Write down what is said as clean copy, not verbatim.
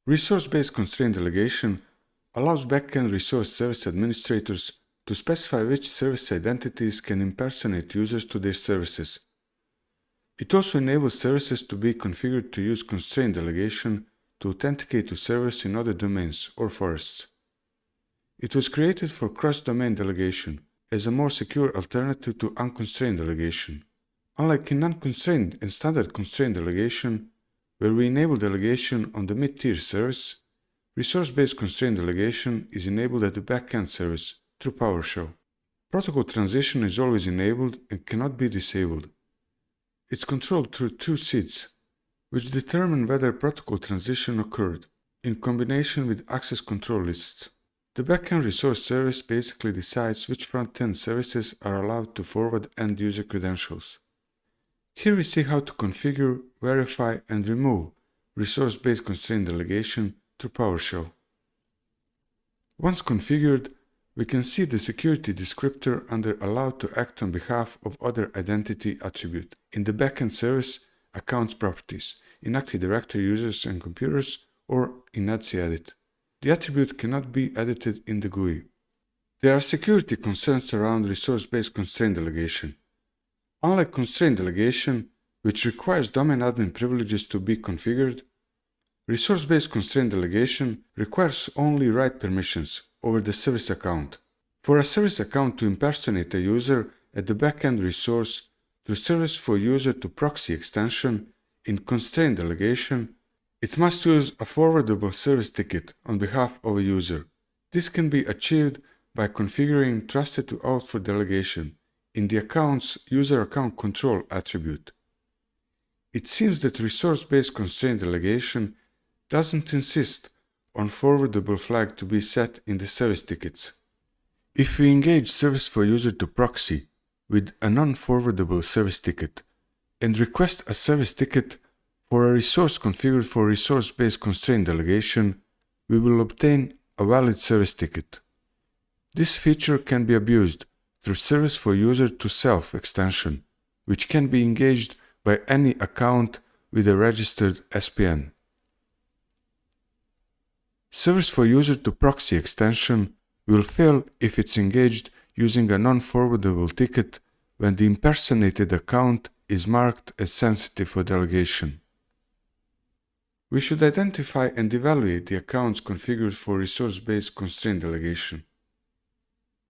Resource-based constraint delegation allows backend resource service administrators to specify which service identities can impersonate users to their services. It also enables services to be configured to use constraint delegation to authenticate to servers in other domains or forests. It was created for cross-domain delegation as a more secure alternative to unconstrained delegation. Unlike in unconstrained and standard constraint delegation, where we enable delegation on the mid-tier service, resource-based constraint delegation is enabled at the backend service through PowerShell. Protocol transition is always enabled and cannot be disabled. It's controlled through two seeds, which determine whether protocol transition occurred, in combination with access control lists. The backend resource service basically decides which front-end services are allowed to forward end-user credentials. Here we see how to configure, verify, and remove resource-based constraint delegation through PowerShell. Once configured, we can see the security descriptor under Allowed to act on behalf of other identity attribute in the backend service accounts properties, in Active Directory users and computers, or in etcedit. The attribute cannot be edited in the GUI. There are security concerns around resource-based constraint delegation. Unlike constraint delegation, which requires domain admin privileges to be configured, resource-based constraint delegation requires only write permissions over the service account. For a service account to impersonate a user at the backend resource through service for user to proxy extension in constraint delegation, it must use a forwardable service ticket on behalf of a user. This can be achieved by configuring trusted to auth for delegation in the account's user account control attribute. It seems that resource-based constraint delegation doesn't insist on forwardable flag to be set in the service tickets. If we engage service for user to proxy with a non-forwardable service ticket and request a service ticket for a resource configured for resource-based constraint delegation, we will obtain a valid service ticket. This feature can be abused through service for user to self extension, which can be engaged by any account with a registered SPN. Service for user to proxy extension will fail if it's engaged using a non-forwardable ticket when the impersonated account is marked as sensitive for delegation. We should identify and evaluate the accounts configured for resource-based constraint delegation.